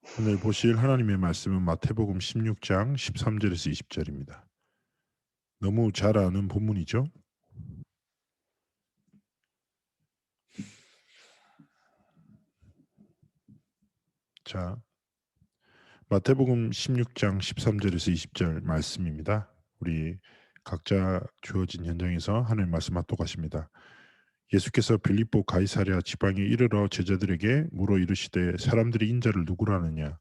오늘 보실 하나님의 말씀은 마태복음 16장 13절에서 20절입니다. 너무 잘 아는 본문이죠. 자, 마태복음 16장 13절에서 20절 말씀입니다. 우리 각자 주어진 현장에서 하나님 말씀 합독하십니다. 예수께서 빌립보 가이사랴 지방에 이르러 제자들에게 물어 이르시되 사람들이 인자를 누구라 하느냐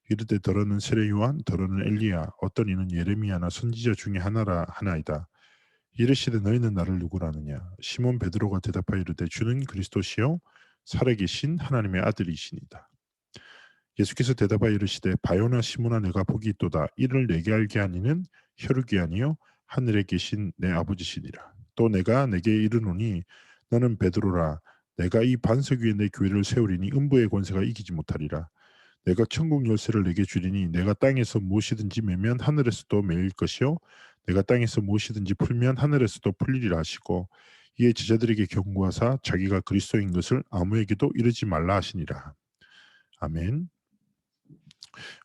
이르되 더러는 세례 요한 더러는 엘리야 어떤 이는 예레미야나 선지자 중에 하나라 하나이다. 이르시되 너희는 나를 누구라 하느냐 시몬 베드로가 대답하여 이르되 주는 그리스도시요 살아계신 하나님의 아들이시니이다. 예수께서 대답하여 이르시되 바요나 시몬아 내가 복이 있도다. 이를 내게 알게 하니는 혈육이 아니요 하늘에 계신 내 아버지시니라. 또 내가 내게 이르노니 너는 베드로라. 내가 이 반석 위에 내 교회를 세우리니 음부의 권세가 이기지 못하리라. 내가 천국 열쇠를 내게 주리니 내가 땅에서 무엇이든지 매면 하늘에서도 매일 것이요 내가 땅에서 무엇이든지 풀면 하늘에서도 풀리리라 하시고 이에 제자들에게 경고하사 자기가 그리스도인 것을 아무에게도 이르지 말라 하시니라. 아멘.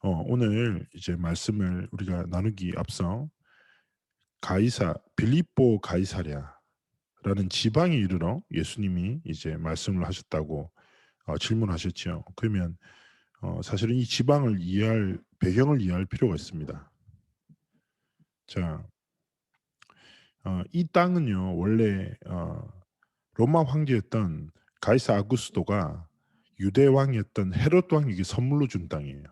오늘 이제 말씀을 우리가 나누기 앞서 빌립보 가이사랴라는 지방에 이르러 예수님이 이제 말씀을 하셨다고 질문하셨죠. 그러면 사실은 이 지방을 이해할 배경을 이해할 필요가 있습니다. 자, 이 땅은요 원래 로마 황제였던 가이사 아구스도가 유대 왕이었던 헤롯 왕에게 선물로 준 땅이에요.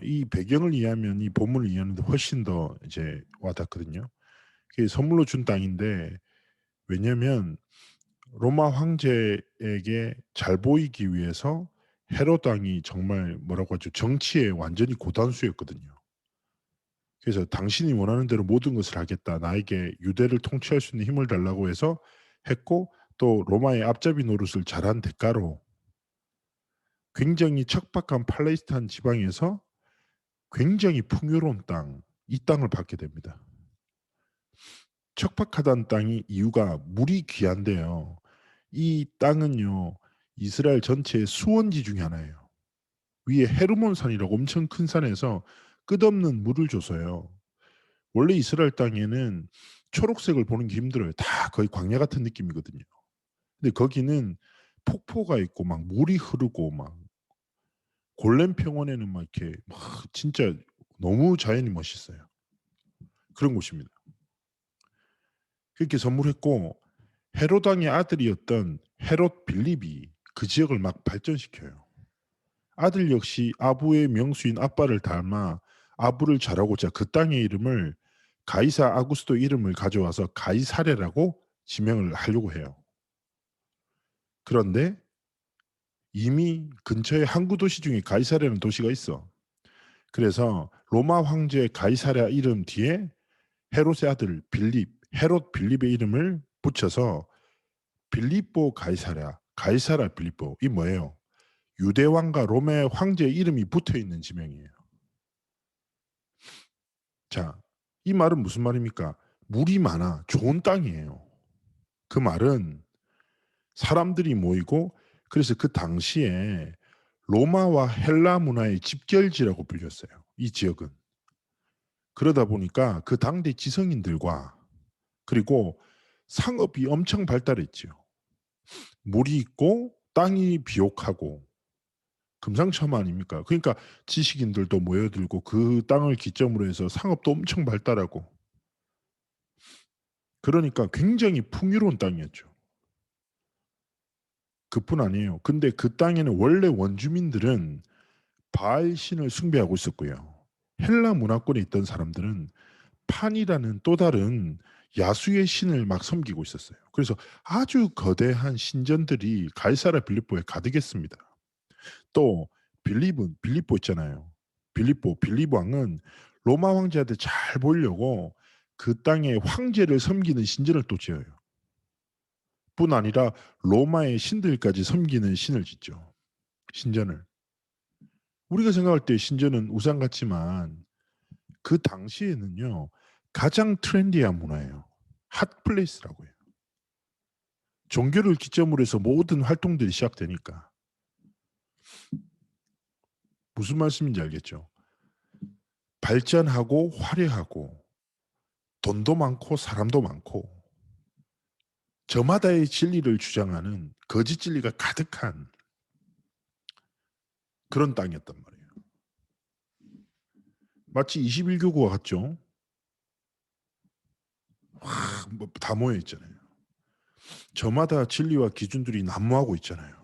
이 배경을 이해하면 이 본문을 이해하는데 훨씬 더 이제 와닿거든요. 그게 선물로 준 땅인데 왜냐면 로마 황제에게 잘 보이기 위해서 헤롯 왕이 정말 뭐라고 하죠? 정치에 완전히 고단수였거든요. 그래서 당신이 원하는 대로 모든 것을 하겠다. 나에게 유대를 통치할 수 있는 힘을 달라고 해서 했고 또 로마의 앞잡이 노릇을 잘한 대가로 굉장히 척박한 팔레스타인 지방에서 굉장히 풍요로운 땅, 이 땅을 받게 됩니다. 척박하다는 땅이 이유가 물이 귀한데요. 이 땅은요, 이스라엘 전체의 수원지 중에 하나예요. 위에 헤르몬산이라고 엄청 큰 산에서 끝없는 물을 줘서요. 원래 이스라엘 땅에는 초록색을 보는 게 힘들어요. 다 거의 광야 같은 느낌이거든요. 근데 거기는 폭포가 있고 막 물이 흐르고 막 골렘 평원에는 막 이렇게 막 진짜 너무 자연이 멋있어요. 그런 곳입니다. 그렇게 선물했고 헤롯 왕의 아들이었던 헤롯 빌립이 그 지역을 막 발전시켜요. 아들 역시 아부의 명수인 아빠를 닮아 아부를 잘하고자 그 땅의 이름을 가이사 아구스도 이름을 가져와서 가이사레라고 지명을 하려고 해요. 그런데 이미 근처에 항구 도시 중에 가이사레라는 도시가 있어. 그래서 로마 황제 가이사랴 이름 뒤에 헤롯의 아들 헤롯 빌립의 이름을 붙여서 빌립보 가이사랴 빌립보 이 뭐예요? 유대 왕과 로마 황제의 이름이 붙어 있는 지명이에요. 자, 이 말은 무슨 말입니까? 물이 많아 좋은 땅이에요. 그 말은 사람들이 모이고 그래서 그 당시에 로마와 헬라 문화의 집결지라고 불렸어요. 이 지역은. 그러다 보니까 그 당대 지성인들과 그리고 상업이 엄청 발달했죠. 물이 있고 땅이 비옥하고 금상첨화 아닙니까? 그러니까 지식인들도 모여들고 그 땅을 기점으로 해서 상업도 엄청 발달하고 그러니까 굉장히 풍요로운 땅이었죠. 그뿐 아니에요. 근데 그 땅에는 원래 원주민들은 바알 신을 숭배하고 있었고요. 헬라 문화권에 있던 사람들은 판이라는 또 다른 야수의 신을 막 섬기고 있었어요. 그래서 아주 거대한 신전들이 가이사라 빌립보에 가득했습니다. 또 빌립보 있잖아요. 빌립 왕은 로마 황제한테 잘 보이려고 그 땅에 황제를 섬기는 신전을 또 지어요. 뿐 아니라 로마의 신들까지 섬기는 신을 짓죠. 신전을. 우리가 생각할 때 신전은 우상 같지만 그 당시에는요. 가장 트렌디한 문화예요. 핫플레이스라고 해요. 종교를 기점으로 해서 모든 활동들이 시작되니까. 무슨 말씀인지 알겠죠? 발전하고 화려하고 돈도 많고 사람도 많고 저마다의 진리를 주장하는 거짓 진리가 가득한 그런 땅이었단 말이에요. 마치 21교구와 같죠? 다 모여 있잖아요. 저마다 진리와 기준들이 난무하고 있잖아요.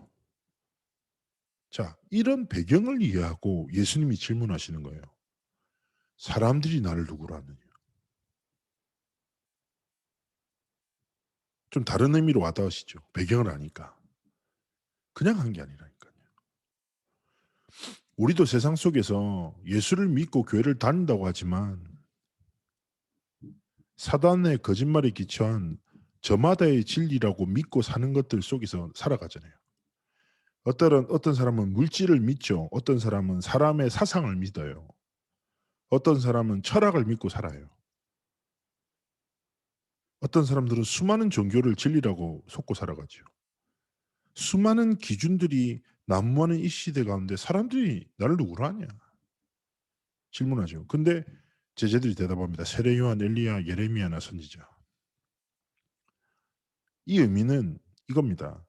자, 이런 배경을 이해하고 예수님이 질문하시는 거예요. 사람들이 나를 누구로 아느냐? 좀 다른 의미로 와닿으시죠? 배경을 아니까. 그냥 한 게 아니라니까요. 우리도 세상 속에서 예수를 믿고 교회를 다닌다고 하지만 사단의 거짓말에 기초한 저마다의 진리라고 믿고 사는 것들 속에서 살아가잖아요. 어떤 사람은 물질을 믿죠. 어떤 사람은 사람의 사상을 믿어요. 어떤 사람은 철학을 믿고 살아요. 어떤 사람들은 수많은 종교를 진리라고 속고 살아가죠. 수많은 기준들이 난무하는 이 시대 가운데 사람들이 나를 누구로 하냐? 질문하죠. 근데 제자들이 대답합니다. 세례 요한, 엘리야, 예레미야나 선지자. 이 의미는 이겁니다.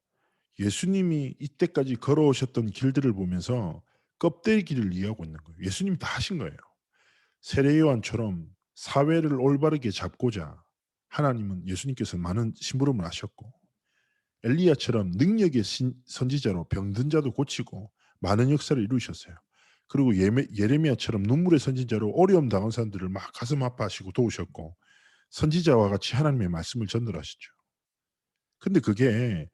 예수님이 이때까지 걸어오셨던 길들을 보면서 껍데기를 이해하고 있는 거예요. 예수님이 다 하신 거예요. 세례 요한처럼 사회를 올바르게 잡고자 하나님은 예수님께서 많은 심부름을 하셨고 엘리야처럼 능력의 선지자로 병든 자도 고치고 많은 역사를 이루셨어요. 그리고 예레미야처럼 눈물의 선지자로 어려움 당한 사람들을 막 가슴 아파하시고 도우셨고 선지자와 같이 하나님의 말씀을 전달하시죠. 근데 그게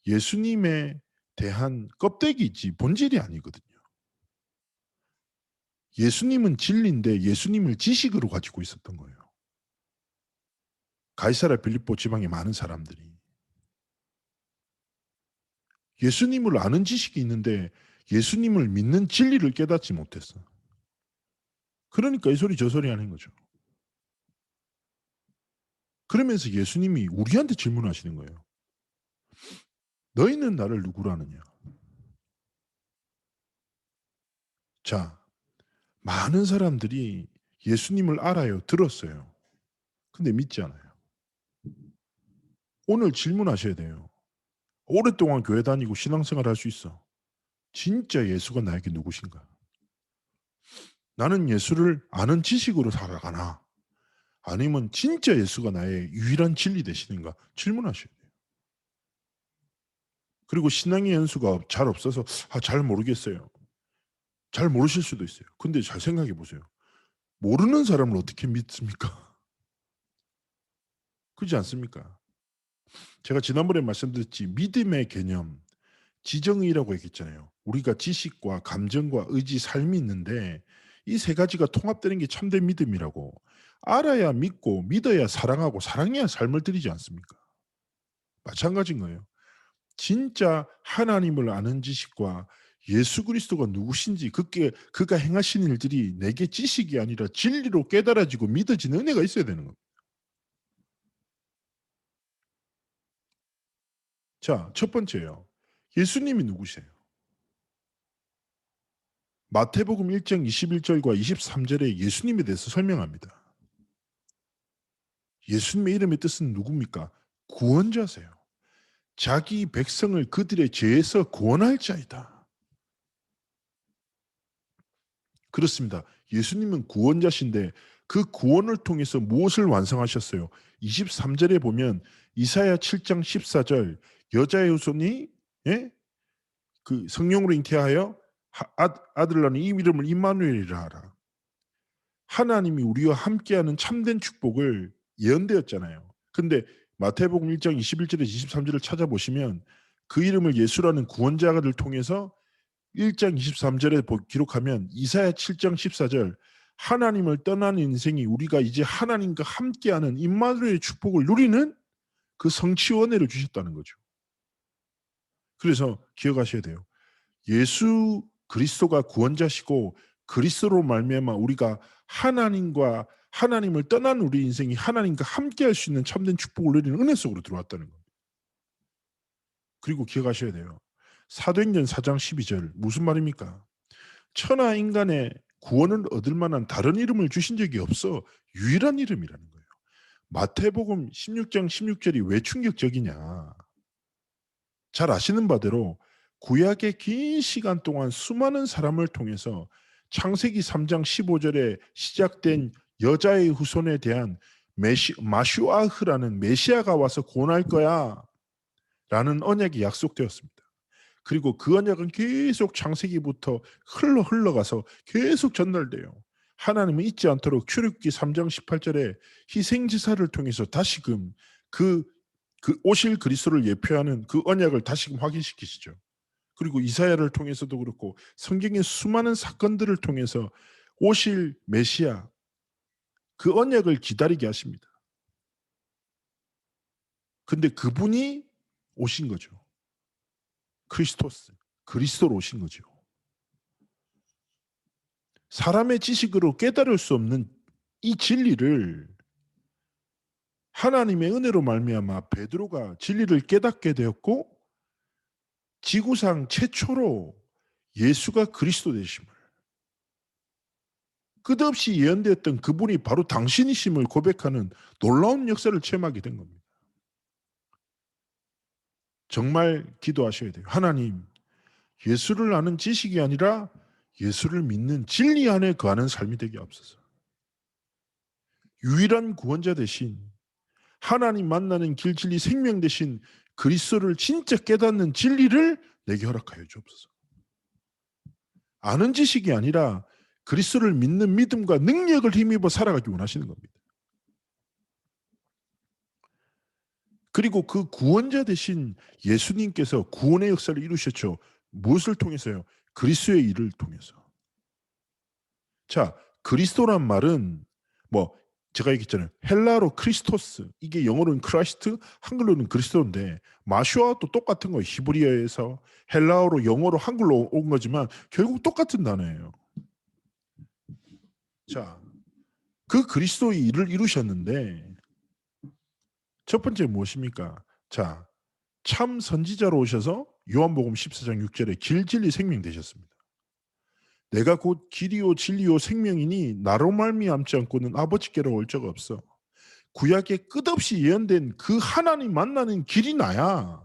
예수님에 대한 껍데기지 본질이 아니거든요. 예수님은 진리인데 예수님을 지식으로 가지고 있었던 거예요. 가이사라 빌립보 지방의 많은 사람들이 예수님을 아는 지식이 있는데 예수님을 믿는 진리를 깨닫지 못했어. 그러니까 이 소리 저 소리 하는 거죠. 그러면서 예수님이 우리한테 질문하시는 거예요. 너희는 나를 누구로 아느냐? 자, 많은 사람들이 예수님을 알아요. 들었어요. 근데 믿지 않아요. 오늘 질문하셔야 돼요. 오랫동안 교회 다니고 신앙생활 할 수 있어. 진짜 예수가 나에게 누구신가? 나는 예수를 아는 지식으로 살아가나? 아니면 진짜 예수가 나의 유일한 진리 되시는가? 질문하셔야 돼요. 그리고 신앙의 연수가 잘 없어서 잘 모르겠어요. 잘 모르실 수도 있어요. 근데 잘 생각해 보세요. 모르는 사람을 어떻게 믿습니까? 그렇지 않습니까? 제가 지난번에 말씀드렸지 믿음의 개념, 지정의라고 얘기했잖아요. 우리가 지식과 감정과 의지, 삶이 있는데 이 세 가지가 통합되는 게 참된 믿음이라고. 알아야 믿고 믿어야 사랑하고 사랑해야 삶을 드리지 않습니까? 마찬가지인 거예요. 진짜 하나님을 아는 지식과 예수 그리스도가 누구신지 그가 행하신 일들이 내게 지식이 아니라 진리로 깨달아지고 믿어지는 은혜가 있어야 되는 겁니다. 자, 첫 번째요. 예수님이 누구세요? 마태복음 1장 21절과 23절에 예수님에 대해서 설명합니다. 예수님의 이름의 뜻은 누굽니까? 구원자세요. 자기 백성을 그들의 죄에서 구원할 자이다. 그렇습니다. 예수님은 구원자신데 그 구원을 통해서 무엇을 완성하셨어요? 23절에 보면 이사야 7장 14절 여자의 후손이 예? 그 성령으로 잉태하여 아들 낳는 이 이름을 임마누엘이라 하라. 하나님이 우리와 함께하는 참된 축복을 예언되었잖아요. 근데 마태복음 1장 21절에서 23절을 찾아보시면 그 이름을 예수라는 구원자를 통해서 1장 23절에 기록하면 이사야 7장 14절 하나님을 떠나는 인생이 우리가 이제 하나님과 함께하는 임마누엘의 축복을 누리는 그 성취원회를 주셨다는 거죠. 그래서 기억하셔야 돼요. 예수 그리스도가 구원자시고 그리스도로 말미암아 우리가 하나님과 하나님을 떠난 우리 인생이 하나님과 함께할 수 있는 참된 축복을 누리는 은혜 속으로 들어왔다는 거예요. 그리고 기억하셔야 돼요. 사도행전 4장 12절 무슨 말입니까? 천하 인간의 구원을 얻을 만한 다른 이름을 주신 적이 없어. 유일한 이름이라는 거예요. 마태복음 16장 16절이 왜 충격적이냐. 잘 아시는 바대로 구약의 긴 시간 동안 수많은 사람을 통해서 창세기 3장 15절에 시작된 여자의 후손에 대한 마슈아흐라는 메시아가 와서 구원할 거야 라는 언약이 약속되었습니다. 그리고 그 언약은 계속 창세기부터 흘러가서 계속 전달돼요. 하나님은 잊지 않도록 출애굽기 3장 18절에 희생제사를 통해서 다시금 그 오실 그리스도를 예표하는 그 언약을 다시금 확인시키시죠. 그리고 이사야를 통해서도 그렇고 성경의 수많은 사건들을 통해서 오실 메시아 그 언약을 기다리게 하십니다. 근데 그분이 오신 거죠. 크리스토스, 그리스도로 오신 거죠. 사람의 지식으로 깨달을 수 없는 이 진리를 하나님의 은혜로 말미암아 베드로가 진리를 깨닫게 되었고 지구상 최초로 예수가 그리스도 되심을 끝없이 예언되었던 그분이 바로 당신이심을 고백하는 놀라운 역사를 체험하게 된 겁니다. 정말 기도하셔야 돼요. 하나님, 예수를 아는 지식이 아니라 예수를 믿는 진리 안에 거하는 삶이 되게 없어서 유일한 구원자 대신 하나님 만나는 길, 진리, 생명 대신 그리스도를 진짜 깨닫는 진리를 내게 허락하여 주옵소서. 아는 지식이 아니라 그리스도를 믿는 믿음과 능력을 힘입어 살아가기 원하시는 겁니다. 그리고 그 구원자 대신 예수님께서 구원의 역사를 이루셨죠. 무엇을 통해서요? 그리스도의 일을 통해서. 자, 그리스도란 말은 뭐 제가 얘기했잖아요. 헬라어로 크리스토스, 이게 영어로는 크라이스트, 한글로는 그리스도인데 마슈아도 똑같은 거예요. 히브리어에서 헬라어로 영어로 한글로 온 거지만 결국 똑같은 단어예요. 자, 그 그리스도의 일을 이루셨는데 첫 번째 무엇입니까? 자, 참 선지자로 오셔서 요한복음 14장 6절에 길, 진리, 생명 되셨습니다. 내가 곧 길이요 진리요 생명이니 나로 말미암지 않고는 아버지께로 올 적 없어. 구약에 끝없이 예언된 그 하나님 만나는 길이 나야.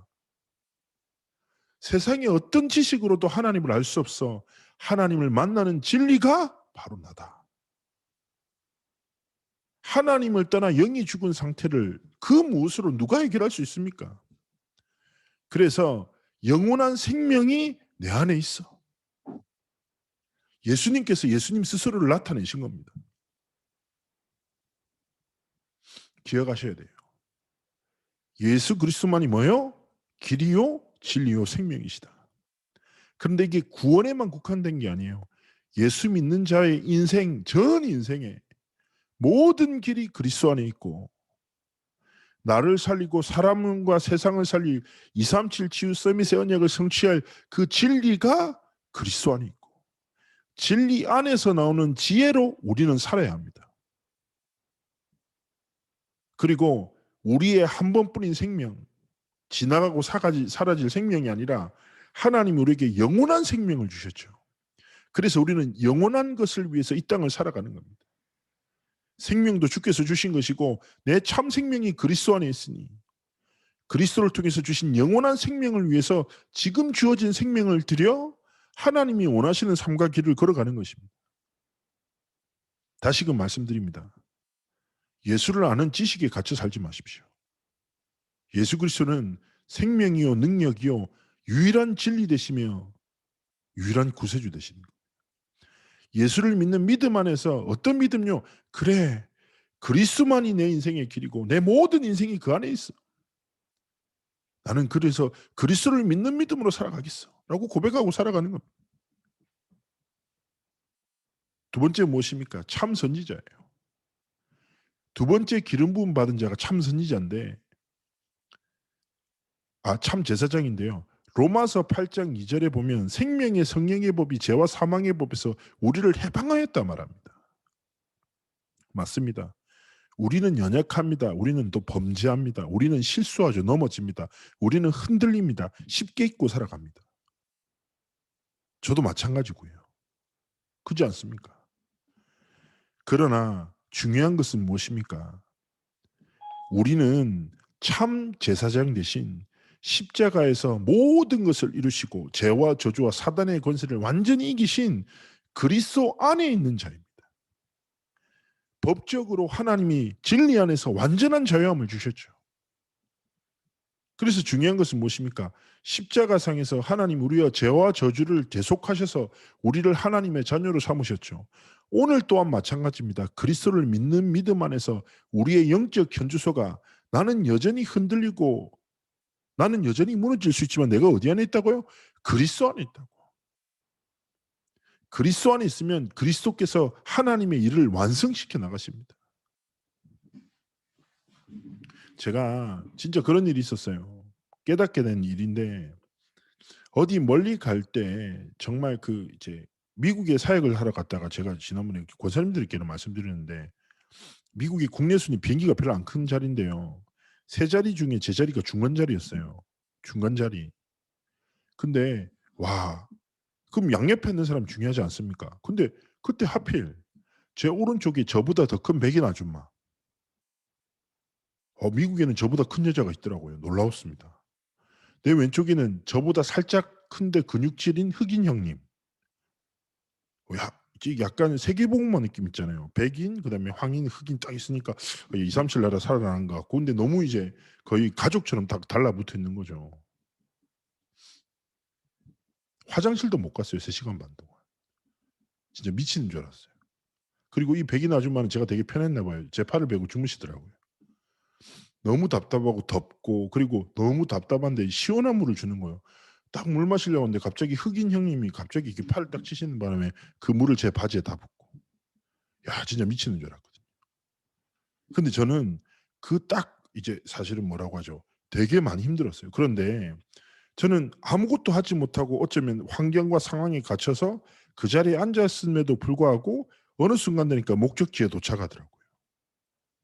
세상의 어떤 지식으로도 하나님을 알 수 없어. 하나님을 만나는 진리가 바로 나다. 하나님을 떠나 영이 죽은 상태를 그 무엇으로 누가 해결할 수 있습니까? 그래서 영원한 생명이 내 안에 있어. 예수님께서 예수님 스스로를 나타내신 겁니다. 기억하셔야 돼요. 예수 그리스도만이 뭐요? 길이요, 진리요, 생명이시다. 그런데 이게 구원에만 국한된 게 아니에요. 예수 믿는 자의 인생, 전 인생에 모든 길이 그리스도 안에 있고 나를 살리고 사람과 세상을 살릴 237 치유 서밋의 언약을 성취할 그 진리가 그리스도 안에 있고 진리 안에서 나오는 지혜로 우리는 살아야 합니다. 그리고 우리의 한 번뿐인 생명, 지나가고 사라질 생명이 아니라 하나님이 우리에게 영원한 생명을 주셨죠. 그래서 우리는 영원한 것을 위해서 이 땅을 살아가는 겁니다. 생명도 주께서 주신 것이고 내 참 생명이 그리스도 안에 있으니 그리스도를 통해서 주신 영원한 생명을 위해서 지금 주어진 생명을 들여 하나님이 원하시는 삶과 길을 걸어가는 것입니다. 다시금 말씀드립니다. 예수를 아는 지식에 갇혀 살지 마십시오. 예수 그리스도는 생명이요 능력이요 유일한 진리 되시며 유일한 구세주 되십니다. 예수를 믿는 믿음 안에서 어떤 믿음요? 그래, 그리스도만이 내 인생의 길이고 내 모든 인생이 그 안에 있어. 나는 그래서 그리스도를 믿는 믿음으로 살아가겠어 라고 고백하고 살아가는 겁니다. 두 번째 무엇입니까? 참 선지자예요. 두 번째 기름 부음 받은 자가 참 선지자인데 참 제사장인데요. 로마서 8장 2절에 보면 생명의 성령의 법이 죄와 사망의 법에서 우리를 해방하였다 말합니다. 맞습니다. 우리는 연약합니다. 우리는 또 범죄합니다. 우리는 실수하죠. 넘어집니다. 우리는 흔들립니다. 쉽게 잊고 살아갑니다. 저도 마찬가지고요. 그렇지 않습니까? 그러나 중요한 것은 무엇입니까? 우리는 참 제사장 대신 십자가에서 모든 것을 이루시고 죄와 저주와 사단의 권세를 완전히 이기신 그리스도 안에 있는 자입니다. 법적으로 하나님이 진리 안에서 완전한 자유함을 주셨죠. 그래서 중요한 것은 무엇입니까? 십자가상에서 하나님 우리와 죄와 저주를 대속하셔서 우리를 하나님의 자녀로 삼으셨죠. 오늘 또한 마찬가지입니다. 그리스도를 믿는 믿음 안에서 우리의 영적 현주소가 나는 여전히 흔들리고 나는 여전히 무너질 수 있지만 내가 어디 안에 있다고요? 그리스도 안에 있다고. 그리스도 안에 있으면 그리스도께서 하나님의 일을 완성시켜 나가십니다. 제가 진짜 그런 일이 있었어요. 깨닫게 된 일인데 어디 멀리 갈 때 정말 그 이제 미국에 사역을 하러 갔다가 제가 지난번에 권사님들께는 말씀드렸는데 미국이 국내 순위 비행기가 별로 안 큰 자리인데요. 세 자리 중에 제 자리가 중간 자리였어요. 중간 자리. 근데 와, 그럼 양옆에 있는 사람 중요하지 않습니까? 근데 그때 하필 제 오른쪽에 저보다 더 큰 백인 아줌마. 미국에는 저보다 큰 여자가 있더라고요. 놀라웠습니다. 내 왼쪽에는 저보다 살짝 큰데 근육질인 흑인 형님. 야, 약간 세계복음화 느낌 있잖아요. 백인, 그다음에 황인, 흑인 딱 있으니까 2, 3, 7 나라 살아나는 것 같고, 근데 너무 이제 거의 가족처럼 다 달라붙어 있는 거죠. 화장실도 못 갔어요. 3시간 반 동안. 진짜 미치는 줄 알았어요. 그리고 이 백인 아줌마는 제가 되게 편했나 봐요. 제 팔을 베고 주무시더라고요. 너무 답답하고 덥고 그리고 너무 답답한데 시원한 물을 주는 거예요. 딱 물 마시려고 하는데 갑자기 흑인 형님이 갑자기 이렇게 팔을 딱 치시는 바람에 그 물을 제 바지에 다 붓고. 야, 진짜 미치는 줄 알았거든요. 근데 저는 그 딱 이제 사실은 뭐라고 하죠? 되게 많이 힘들었어요. 그런데 저는 아무것도 하지 못하고 어쩌면 환경과 상황에 갇혀서 그 자리에 앉았음에도 불구하고 어느 순간 되니까 목적지에 도착하더라고요.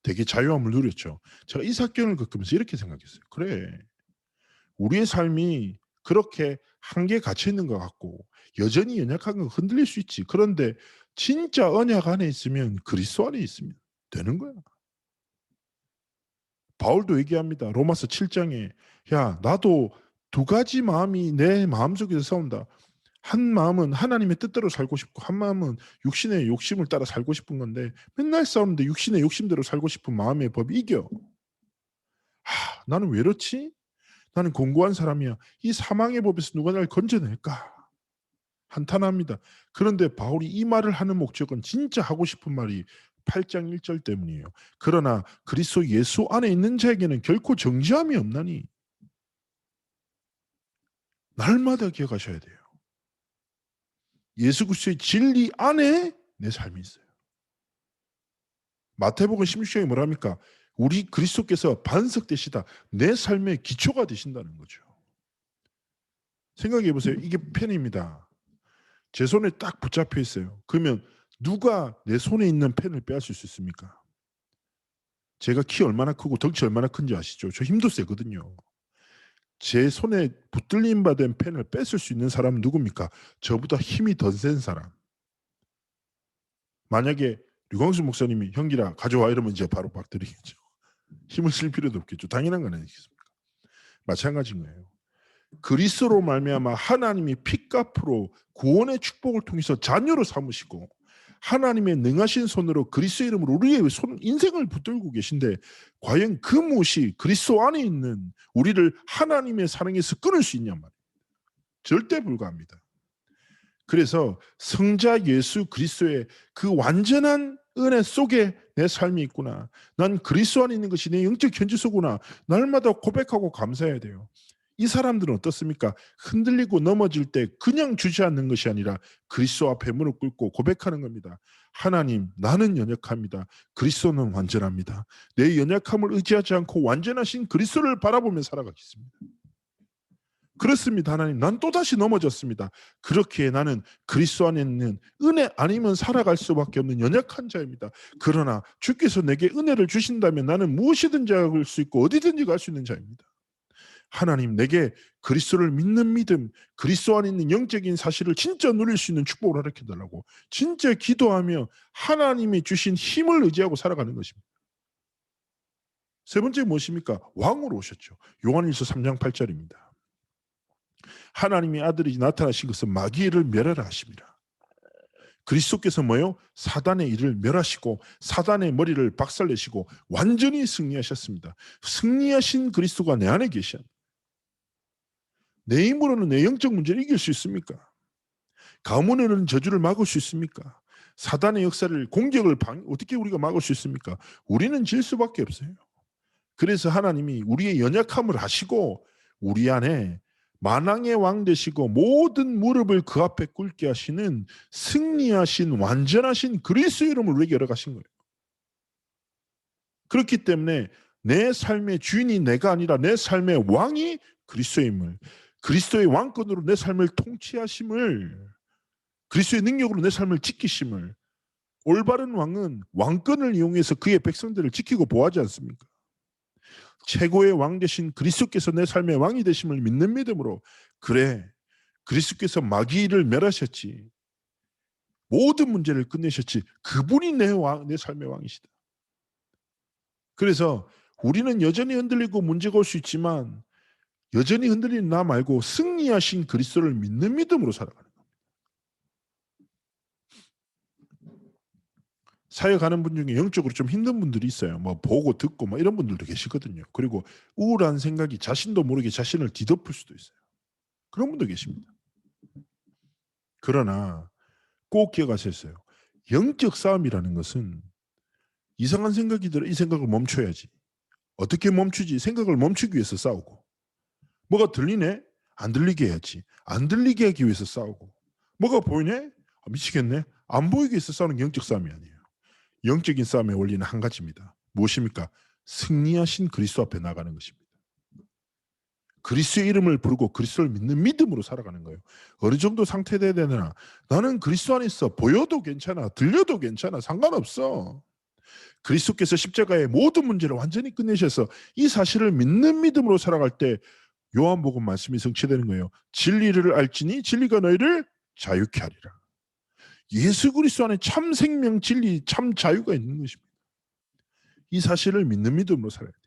되게 자유함을 누렸죠. 제가 이 사건을 겪으면서 이렇게 생각했어요. 그래. 우리의 삶이 그렇게 한계에 갇혀 있는 것 같고 여전히 연약한 건 흔들릴 수 있지. 그런데 진짜 언약 안에 있으면 그리스도 안에 있으면 되는 거야. 바울도 얘기합니다. 로마서 7장에 야, 나도 두 가지 마음이 내 마음속에서 싸운다. 한 마음은 하나님의 뜻대로 살고 싶고 한 마음은 육신의 욕심을 따라 살고 싶은 건데 맨날 싸우는데 육신의 욕심대로 살고 싶은 마음의 법이 이겨. 나는 왜 이렇지? 나는 공고한 사람이야. 이 사망의 법에서 누가 날 건져낼까? 한탄합니다. 그런데 바울이 이 말을 하는 목적은 진짜 하고 싶은 말이 8장 1절 때문이에요. 그러나 그리스도 예수 안에 있는 자에게는 결코 정죄함이 없나니 날마다 기억하셔야 돼요. 예수 그리스도의 진리 안에 내 삶이 있어요. 마태복음 16장에 뭐랍니까? 우리 그리스도께서 반석되시다. 내 삶의 기초가 되신다는 거죠. 생각해 보세요. 이게 펜입니다. 제 손에 딱 붙잡혀 있어요. 그러면 누가 내 손에 있는 펜을 빼앗을 수 있습니까? 제가 키 얼마나 크고 덩치 얼마나 큰지 아시죠? 저 힘도 세거든요. 제 손에 붙들림 받은 펜을 뺏을 수 있는 사람은 누굽니까? 저보다 힘이 더 센 사람. 만약에 류광수 목사님이 형기라 가져와 이러면 이제 바로 막 드리겠죠. 힘을 쓸 필요도 없겠죠. 당연한 건 아니겠습니까? 마찬가지인 거예요. 그리스도로 말미암아 하나님이 핏값으로 구원의 축복을 통해서 자녀로 삼으시고 하나님의 능하신 손으로 그리스도 이름으로 우리의 인생을 붙들고 계신데 과연 그 무엇이 그리스도 안에 있는 우리를 하나님의 사랑에서 끊을 수 있냔 말이에요. 절대 불가합니다. 그래서 성자 예수 그리스도의 그 완전한 은혜 속에 내 삶이 있구나. 난 그리스도 안에 있는 것이 내 영적 현지소구나. 날마다 고백하고 감사해야 돼요. 이 사람들은 어떻습니까? 흔들리고 넘어질 때 그냥 주저앉는 것이 아니라 그리스도 앞에 무릎 꿇고 고백하는 겁니다. 하나님, 나는 연약합니다. 그리스도는 완전합니다. 내 연약함을 의지하지 않고 완전하신 그리스도를 바라보며 살아가겠습니다. 그렇습니다. 하나님, 난 또다시 넘어졌습니다. 그렇기에 나는 그리스도 안에 있는 은혜 아니면 살아갈 수밖에 없는 연약한 자입니다. 그러나 주께서 내게 은혜를 주신다면 나는 무엇이든지 할 수 있고 어디든지 갈 수 있는 자입니다. 하나님 내게 그리스도를 믿는 믿음, 그리스도 안에 있는 영적인 사실을 진짜 누릴 수 있는 축복을 허락해달라고 진짜 기도하며 하나님이 주신 힘을 의지하고 살아가는 것입니다. 세 번째 무엇입니까? 왕으로 오셨죠. 요한일서 3장 8절입니다. 하나님의 아들이 나타나신 것은 마귀를 멸하라 하십니다. 그리스도께서 뭐요? 사단의 일을 멸하시고 사단의 머리를 박살내시고 완전히 승리하셨습니다. 승리하신 그리스도가 내 안에 계셔. 내 힘으로는 내 영적 문제를 이길 수 있습니까? 가문에는 저주를 막을 수 있습니까? 사단의 역사를 공격을 어떻게 우리가 막을 수 있습니까? 우리는 질 수밖에 없어요. 그래서 하나님이 우리의 연약함을 아시고 우리 안에 만왕의 왕 되시고 모든 무릎을 그 앞에 꿇게 하시는 승리하신 완전하신 그리스도의 이름을 우리에게 열어가신 거예요. 그렇기 때문에 내 삶의 주인이 내가 아니라 내 삶의 왕이 그리스도임을, 그리스도의 왕권으로 내 삶을 통치하심을, 그리스도의 능력으로 내 삶을 지키심을, 올바른 왕은 왕권을 이용해서 그의 백성들을 지키고 보호하지 않습니까? 최고의 왕 되신 그리스도께서 내 삶의 왕이 되심을 믿는 믿음으로, 그래 그리스도께서 마귀를 멸하셨지, 모든 문제를 끝내셨지, 그분이 내 삶의 왕이시다. 그래서 우리는 여전히 흔들리고 문제가 올 수 있지만 여전히 흔들리는 나 말고 승리하신 그리스도를 믿는 믿음으로 살아가는 겁니다. 사회 가는 분 중에 영적으로 좀 힘든 분들이 있어요. 뭐 보고 듣고 막 이런 분들도 계시거든요. 그리고 우울한 생각이 자신도 모르게 자신을 뒤덮을 수도 있어요. 그런 분도 계십니다. 그러나 꼭 기억하셨어요. 영적 싸움이라는 것은 이상한 생각이 들어 이 생각을 멈춰야지. 어떻게 멈추지? 생각을 멈추기 위해서 싸우고, 뭐가 들리네? 안 들리게 해야지. 안 들리게 하기 위해서 싸우고, 뭐가 보이네? 미치겠네? 안 보이게 해서 싸우는 게 영적 싸움이 아니에요. 영적인 싸움의 원리는 한 가지입니다. 무엇입니까? 승리하신 그리스도 앞에 나가는 것입니다. 그리스도의 이름을 부르고 그리스도를 믿는 믿음으로 살아가는 거예요. 어느 정도 상태 돼야 되나? 나는 그리스도 안에 있어. 보여도 괜찮아. 들려도 괜찮아. 상관없어. 그리스도께서 십자가의 모든 문제를 완전히 끝내셔서 이 사실을 믿는 믿음으로 살아갈 때 요한복음 말씀이 성취되는 거예요. 진리를 알지니 진리가 너희를 자유케 하리라. 예수 그리스도 안에 참 생명, 진리, 참 자유가 있는 것입니다. 이 사실을 믿는 믿음으로 살아야 돼요.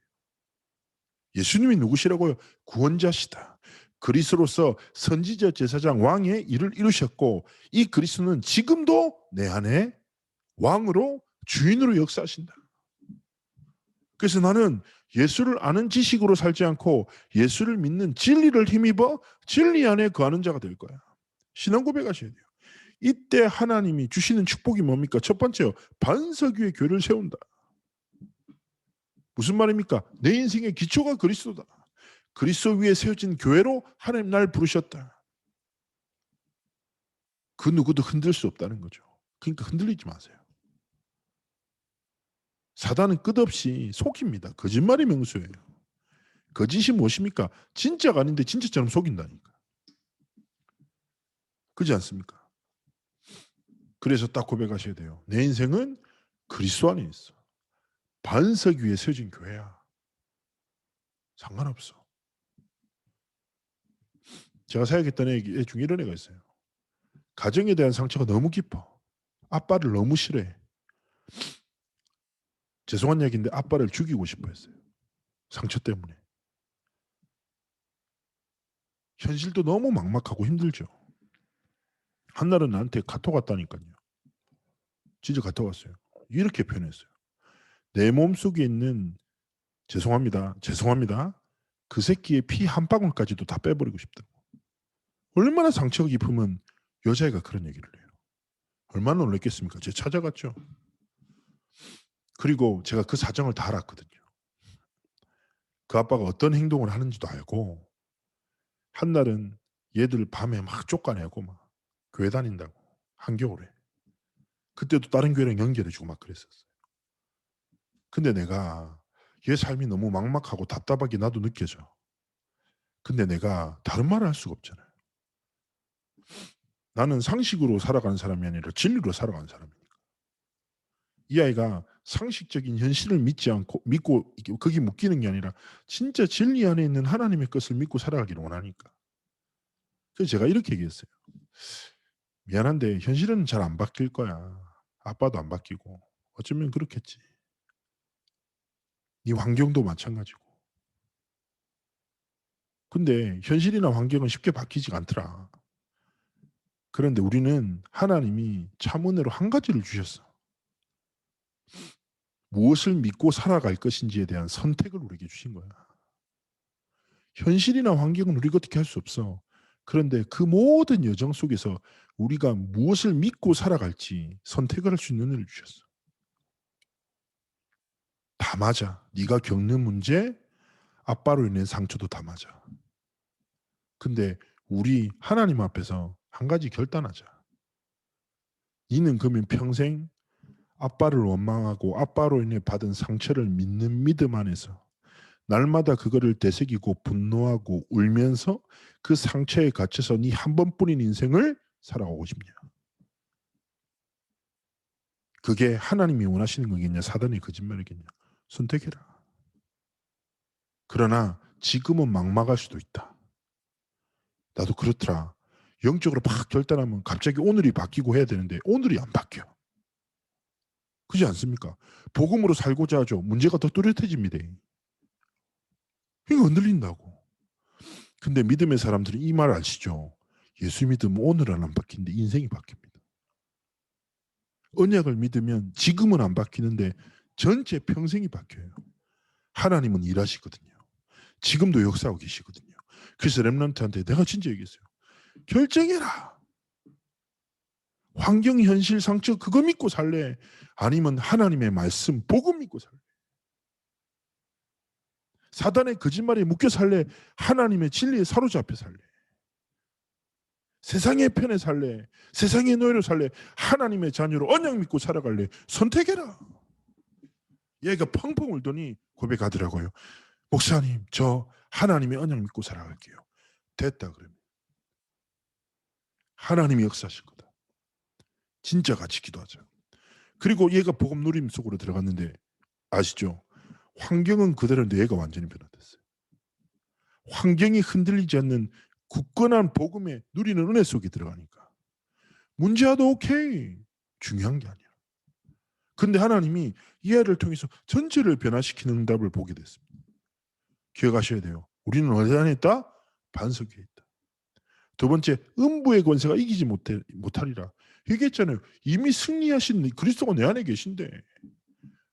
예수님이 누구시라고요? 구원자시다. 그리스도로서 선지자, 제사장, 왕의 일을 이루셨고 이 그리스도는 지금도 내 안에 왕으로 주인으로 역사하신다. 그래서 나는 예수를 아는 지식으로 살지 않고 예수를 믿는 진리를 힘입어 진리 안에 거하는 자가 될 거야. 신앙 고백하셔야 돼요. 이때 하나님이 주시는 축복이 뭡니까? 첫 번째요. 반석 위에 교회를 세운다. 무슨 말입니까? 내 인생의 기초가 그리스도다. 그리스도 위에 세워진 교회로 하나님 날 부르셨다. 그 누구도 흔들 수 없다는 거죠. 그러니까 흔들리지 마세요. 사단은 끝없이 속입니다. 거짓말이 명수예요. 거짓이 무엇입니까? 진짜가 아닌데 진짜처럼 속인다니까. 그렇지 않습니까? 그래서 딱 고백하셔야 돼요. 내 인생은 그리스도 안에 있어. 반석 위에 세워진 교회야. 상관없어. 제가 사역했던 애 중에 이런 애가 있어요. 가정에 대한 상처가 너무 깊어. 아빠를 너무 싫어해. 죄송한 얘기인데 아빠를 죽이고 싶어 했어요. 상처 때문에. 현실도 너무 막막하고 힘들죠. 한날은 나한테 카톡 왔다니까요. 진짜 카톡 왔어요. 이렇게 표현했어요. 내 몸속에 있는 죄송합니다. 그 새끼의 피 한 방울까지도 다 빼버리고 싶다고. 얼마나 상처가 깊으면 여자애가 그런 얘기를 해요. 얼마나 놀랬겠습니까? 제가 찾아갔죠. 그리고 제가 그 사정을 다 알았거든요. 그 아빠가 어떤 행동을 하는지도 알고 한날은 얘들 밤에 막 쫓아내고 막 교회 다닌다고 한겨울에. 그때도 다른 교회랑 연결해주고 막 그랬었어요. 근데 내가 얘 삶이 너무 막막하고 답답하게 나도 느껴져. 근데 내가 다른 말을 할 수가 없잖아요. 나는 상식으로 살아가는 사람이 아니라 진리로 살아가는 사람이니까. 이 아이가 상식적인 현실을 믿고 거기 묶이는 게 아니라 진짜 진리 안에 있는 하나님의 것을 믿고 살아가기를 원하니까. 그래서 제가 이렇게 얘기했어요. 미안한데 현실은 잘 안 바뀔 거야. 아빠도 안 바뀌고. 어쩌면 그렇겠지. 네 환경도 마찬가지고. 근데 현실이나 환경은 쉽게 바뀌지가 않더라. 그런데 우리는 하나님이 참 은혜로 한 가지를 주셨어. 무엇을 믿고 살아갈 것인지에 대한 선택을 우리에게 주신 거야. 현실이나 환경은 우리가 어떻게 할 수 없어. 그런데 그 모든 여정 속에서 우리가 무엇을 믿고 살아갈지 선택을 할 수 있는 은혜를 주셨어. 다 맞아. 네가 겪는 문제, 아빠로 인한 상처도 다 맞아. 근데 우리 하나님 앞에서 한 가지 결단하자. 너는 그러면 평생 아빠를 원망하고 아빠로 인해 받은 상처를 믿는 믿음 안에서 날마다 그거를 되새기고 분노하고 울면서 그 상처에 갇혀서 네 한 번뿐인 인생을 살아가고 싶냐. 그게 하나님이 원하시는 거겠냐 사단의 거짓말이겠냐. 선택해라. 그러나 지금은 막막할 수도 있다. 나도 그렇더라. 영적으로 막 결단하면 갑자기 오늘이 바뀌고 해야 되는데 오늘이 안 바뀌어. 그렇지 않습니까? 복음으로 살고자 하죠. 문제가 더 뚜렷해집니다. 이거 흔들린다고. 근데 믿음의 사람들은 이 말 아시죠? 예수 믿으면 오늘은 안 바뀌는데 인생이 바뀝니다. 언약을 믿으면 지금은 안 바뀌는데 전체 평생이 바뀌어요. 하나님은 일하시거든요. 지금도 역사하고 계시거든요. 그래서 렘넌트한테 내가 진짜 얘기했어요. 결정해라. 환경, 현실, 상처 그거 믿고 살래? 아니면 하나님의 말씀, 복음 믿고 살래? 사단의 거짓말에 묶여 살래? 하나님의 진리에 사로잡혀 살래? 세상의 편에 살래? 세상의 노예로 살래? 하나님의 자녀로 언약 믿고 살아갈래? 선택해라. 얘가 펑펑 울더니 고백하더라고요. 목사님, 저 하나님의 언약 믿고 살아갈게요. 됐다 그러면. 하나님이 역사하실 거다. 진짜 같이 기도하자. 그리고 얘가 복음 누림 속으로 들어갔는데 아시죠? 환경은 그대로인데 얘가 완전히 변화됐어요. 환경이 흔들리지 않는 굳건한 복음에 누리는 은혜 속에 들어가니까. 문제와도 오케이. 중요한 게 아니야. 근데 하나님이 이 애를 통해서 전체를 변화시키는 응답을 보게 됐습니다. 기억하셔야 돼요. 우리는 어디 안에 있다? 반석 위에 있다. 두 번째, 음부의 권세가 이기지 못하리라. 얘기했잖아요. 이미 승리하신 그리스도가 내 안에 계신데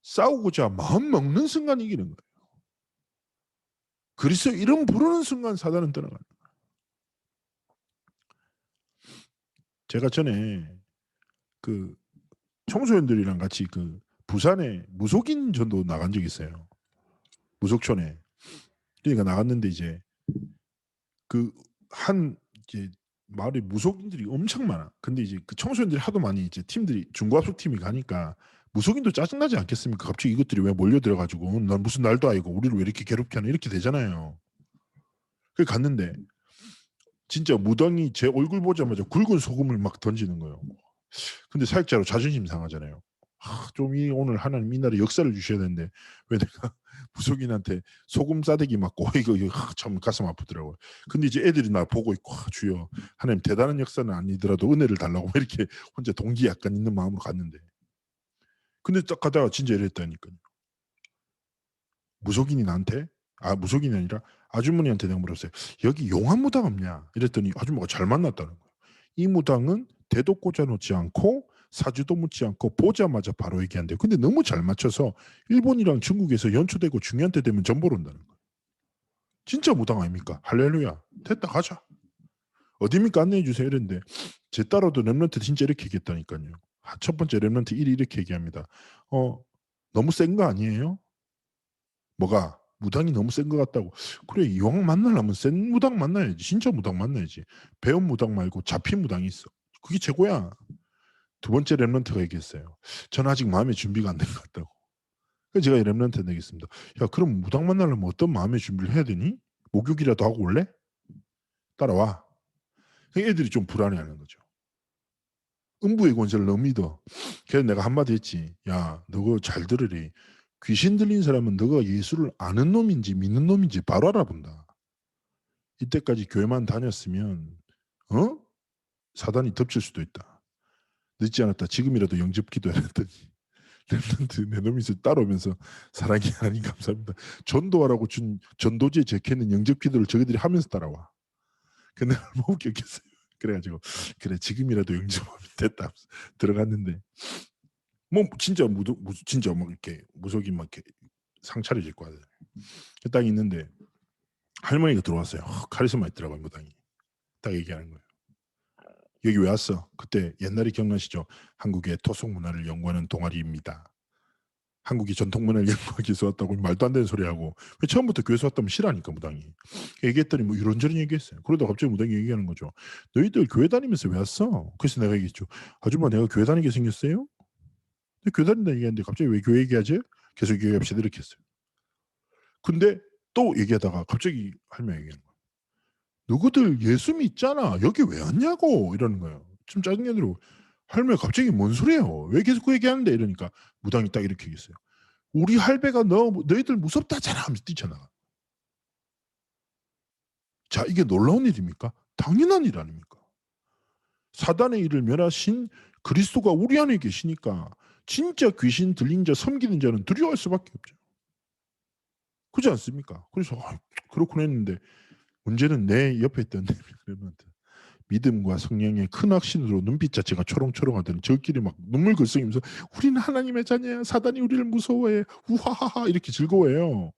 싸우고자 마음 먹는 순간 이기는 거예요. 그리스도 이름 부르는 순간 사단은 떠나가는 거예요. 제가 전에 그 청소년들이랑 같이 그 부산에 무속인 전도 나간 적이 있어요. 무속촌에. 그러니까 나갔는데 이제 그 한 이제 마을에 무속인들이 엄청 많아. 근데 이제 그 청소년들이 하도 많이 이제 팀들이 중고압수 팀이 가니까 무속인도 짜증나지 않겠습니까? 갑자기 이것들이 왜 몰려들어가지고 난 무슨 날도 아니고 우리를 왜 이렇게 괴롭게 하나 이렇게 되잖아요. 그 갔는데 진짜 무당이 제 얼굴 보자마자 굵은 소금을 막 던지는 거예요. 근데 사역자로 자존심 상하잖아요. 좀 오늘 하나님 이날에 역사를 주셔야 되는데 왜 내가 무속인한테 소금 싸대기 맞고 이거 참 가슴 아프더라고요. 근데 이제 애들이 나 보고 있고 주여 하나님 대단한 역사는 아니더라도 은혜를 달라고 이렇게 혼자 동기 약간 있는 마음으로 갔는데 근데 딱 가다가 진짜 이랬다니까요. 무속인이 나한테 무속인이 아니라 아주머니한테 내가 물었어요. 여기 용한 무당 없냐? 이랬더니 아주머니가 잘 만났다는 거예요. 이 무당은 대도 꽂아놓지 않고 사주도 묻지 않고 보자마자 바로 얘기한대요. 근데 너무 잘 맞춰서 일본이랑 중국에서 연초되고 중요한 때 되면 전보로 온다는 거예요. 진짜 무당 아닙니까? 할렐루야. 됐다 가자. 어디입니까? 안내해 주세요. 이랬는데 제 딸아도 랩런트 진짜 이렇게 얘기했다니까요. 첫 번째 랩런트 1이 이렇게 얘기합니다. 너무 센 거 아니에요? 뭐가? 무당이 너무 센 것 같다고. 그래 이왕 만나려면 센 무당 만나야지. 진짜 무당 만나야지. 배운 무당 말고 잡힌 무당이 있어. 그게 최고야. 두 번째 랩런트가 얘기했어요. 전 아직 마음의 준비가 안 된 것 같다고. 그래서 제가 랩런트한테 얘기했습니다. 야 그럼 무당 만나려면 어떤 마음의 준비를 해야 되니? 목욕이라도 하고 올래? 따라와. 애들이 좀 불안해하는 거죠. 음부의 권세를 너무 믿어. 그래서 내가 한마디 했지. 야, 너가 잘 들으리. 귀신 들린 사람은 너가 예수를 아는 놈인지 믿는 놈인지 바로 알아본다. 이때까지 교회만 다녔으면 사단이 덮칠 수도 있다. 늦지 않았다. 지금이라도 영접 기도해야 했더니 랩런트 내 놈이 따라오면서 사랑이 하나님 감사합니다. 전도하라고 준 전도지에 적혀있는 영접 기도를 저희들이 하면서 따라와. 근데 얼마나 웃겼겠어요. 그래가지고 그래 지금이라도 영접하면 됐다 들어갔는데 뭐 진짜 진짜 막 이렇게 무속이 막 이렇게 상차려질 거야. 딱 있는데 할머니가 들어왔어요. 카리스마 있더라고요, 무당이. 딱 얘기하는 거예요. 여기 왜 왔어? 그때 옛날에 기억나시죠? 한국의 토속 문화를 연구하는 동아리입니다. 한국이 전통 문화를 연구하기 위해서 왔다고 말도 안 되는 소리 하고 왜 처음부터 교회에서 왔다면 싫어하니까 무당이 얘기했더니 뭐 이런저런 얘기했어요. 그러다 갑자기 무당이 얘기하는 거죠. 너희들 교회 다니면서 왜 왔어? 그래서 내가 얘기했죠. 아줌마 내가 교회 다니게 생겼어요? 근데 교회 다닌다 얘기하는데 갑자기 왜 교회 얘기하지? 계속 얘기합시다 이렇게 했어요. 근데 또 얘기하다가 갑자기 할머니 얘기하는 거예요. 너희들 예수 믿잖아. 여기 왜 왔냐고 이러는 거예요. 좀 짜증내 들고 할머니 갑자기 뭔 소리예요? 왜 계속 그 얘기하는데 이러니까 무당이 딱 이렇게 얘기했어요. 우리 할배가 너희들 무섭다잖아 하면서 뛰쳐나가. 자, 이게 놀라운 일입니까? 당연한 일 아닙니까? 사단의 일을 멸하신 그리스도가 우리 안에 계시니까 진짜 귀신 들린 자 섬기는 자는 두려워할 수밖에 없죠. 그렇지 않습니까? 그래서 그렇군 했는데 문제는 내 옆에 있던 믿음과 성령의 큰 확신으로 눈빛 자체가 초롱초롱하더니 저끼리 막 눈물 글썽이면서 우리는 하나님의 자녀야. 사단이 우리를 무서워해. 우하하하 이렇게 즐거워해요.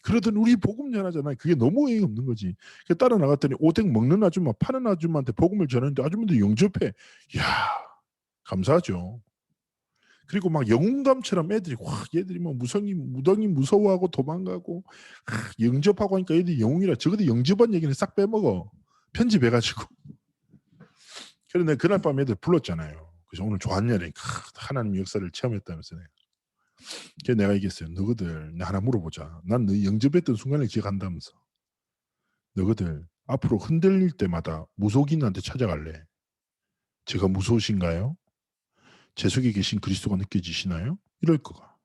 그러더니 우리 복음 전하잖아요. 그게 너무 의미 없는 거지. 따라 나갔더니 오뎅 먹는 아줌마, 파는 아줌마한테 복음을 전하는데 아줌마들 영접해. 이야, 감사하죠. 그리고 막 영웅감처럼 애들이 얘들이 뭐 무당이 무서워하고 도망가고 영접하고 하니까 애들이 영웅이라 적어도 영접한 얘기는 싹 빼먹어. 편집해가지고. 그래서 내가 그날 밤 애들 불렀잖아요. 그래서 오늘 좋았냐니 하나님 역사를 체험했다면서 그래서 내가 얘기했어요. 너희들 나 하나 물어보자. 난 너 영접했던 순간을 기억한다면서. 너희들 앞으로 흔들릴 때마다 무속인한테 찾아갈래. 제가 무서우신가요? 제 속에 계신 그리스도가 느껴지시나요? 이럴 거가.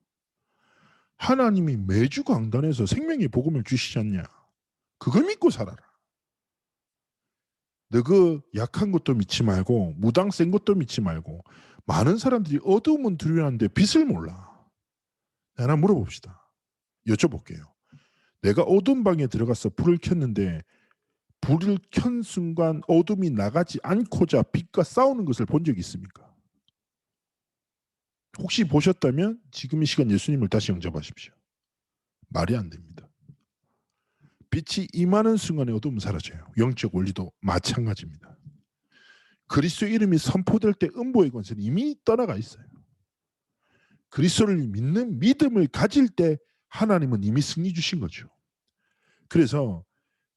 하나님이 매주 강단에서 생명의 복음을 주시지 않냐. 그걸 믿고 살아라. 너 그 약한 것도 믿지 말고 무당 센 것도 믿지 말고 많은 사람들이 어두움은 두려워하는데 빛을 몰라. 하나 물어봅시다. 여쭤볼게요. 내가 어두운 방에 들어가서 불을 켰는데 불을 켠 순간 어둠이 나가지 않고자 빛과 싸우는 것을 본 적이 있습니까? 혹시 보셨다면 지금 이 시간 예수님을 다시 영접하십시오. 말이 안 됩니다. 빛이 임하는 순간에 어둠은 사라져요. 영적 원리도 마찬가지입니다. 그리스도 이름이 선포될 때 음보의 권세는 이미 떠나가 있어요. 그리스도를 믿는 믿음을 가질 때 하나님은 이미 승리 주신 거죠. 그래서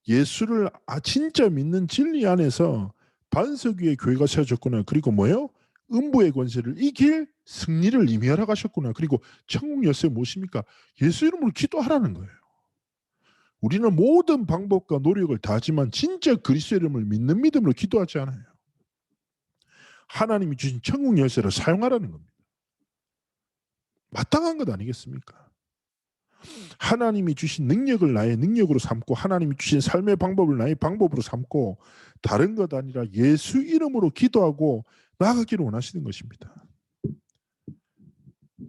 예수를 진짜 믿는 진리 안에서 반석 위에 교회가 세워졌구나. 그리고 뭐예요? 음부의 권세를 이길 승리를 이미 알아가셨구나. 그리고 천국 열쇠 무엇입니까? 예수 이름으로 기도하라는 거예요. 우리는 모든 방법과 노력을 다하지만 진짜 그리스도 이름을 믿는 믿음으로 기도하지 않아요. 하나님이 주신 천국 열쇠를 사용하라는 겁니다. 마땅한 것 아니겠습니까? 하나님이 주신 능력을 나의 능력으로 삼고 하나님이 주신 삶의 방법을 나의 방법으로 삼고 다른 것 아니라 예수 이름으로 기도하고 나아가기를 원하시는 것입니다.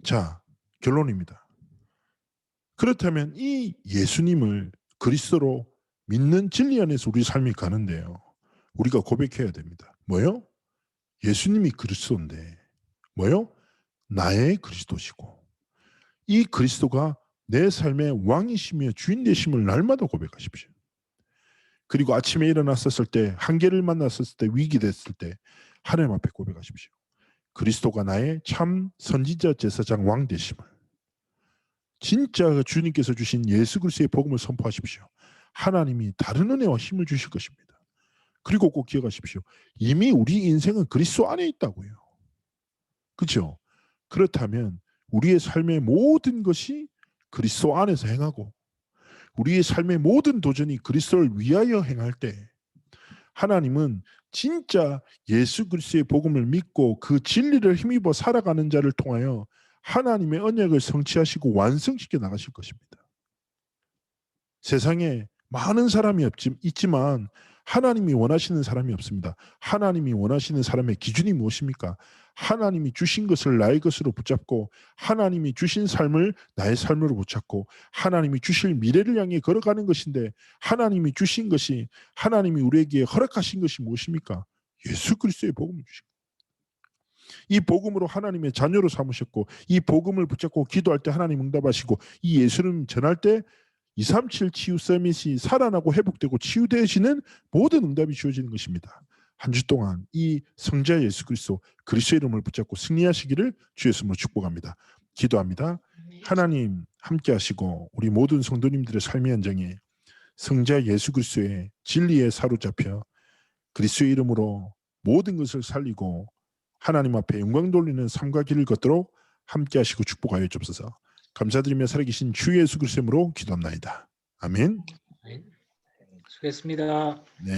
자, 결론입니다. 그렇다면 이 예수님을 그리스도로 믿는 진리 안에서 우리 삶이 가는데요. 우리가 고백해야 됩니다. 뭐요? 예수님이 그리스도인데 뭐요? 나의 그리스도시고 이 그리스도가 내 삶의 왕이시며 주인 되심을 날마다 고백하십시오. 그리고 아침에 일어났었을 때 한계를 만났었을 때 위기 됐을 때 하나님 앞에 고백하십시오. 그리스도가 나의 참 선지자 제사장 왕 되심을 진짜 주님께서 주신 예수 그리스도의 복음을 선포하십시오. 하나님이 다른 은혜와 힘을 주실 것입니다. 그리고 꼭 기억하십시오. 이미 우리 인생은 그리스도 안에 있다고요. 그렇죠? 그렇다면 우리의 삶의 모든 것이 그리스도 안에서 행하고 우리의 삶의 모든 도전이 그리스도를 위하여 행할 때 하나님은 진짜 예수 그리스도의 복음을 믿고 그 진리를 힘입어 살아가는 자를 통하여 하나님의 언약을 성취하시고 완성시켜 나가실 것입니다. 세상에 많은 사람이 있지만 하나님이 원하시는 사람이 없습니다. 하나님이 원하시는 사람의 기준이 무엇입니까? 하나님이 주신 것을 나의 것으로 붙잡고 하나님이 주신 삶을 나의 삶으로 붙잡고 하나님이 주실 미래를 향해 걸어가는 것인데 하나님이 주신 것이 하나님이 우리에게 허락하신 것이 무엇입니까? 예수 그리스도의 복음을 주시고 이 복음으로 하나님의 자녀로 삼으셨고 이 복음을 붙잡고 기도할 때 하나님 응답하시고 이 예수를 전할 때 237 치유 서밋이 살아나고 회복되고 치유되어지는 모든 응답이 주어지는 것입니다. 한 주 동안 이 성자 예수 그리스도 그리스도의 이름을 붙잡고 승리하시기를 주의 이름으로 축복합니다. 기도합니다. 하나님 함께 하시고 우리 모든 성도님들의 삶의 현장에 성자 예수 그리스도의 진리에 사로잡혀 그리스도의 이름으로 모든 것을 살리고 하나님 앞에 영광 돌리는 삶과 길을 걷도록 함께 하시고 축복하여 주옵소서. 감사드리며 살아계신 주 예수 그리스도의 이름으로 기도합나이다. 아멘. 수고했습니다. 네.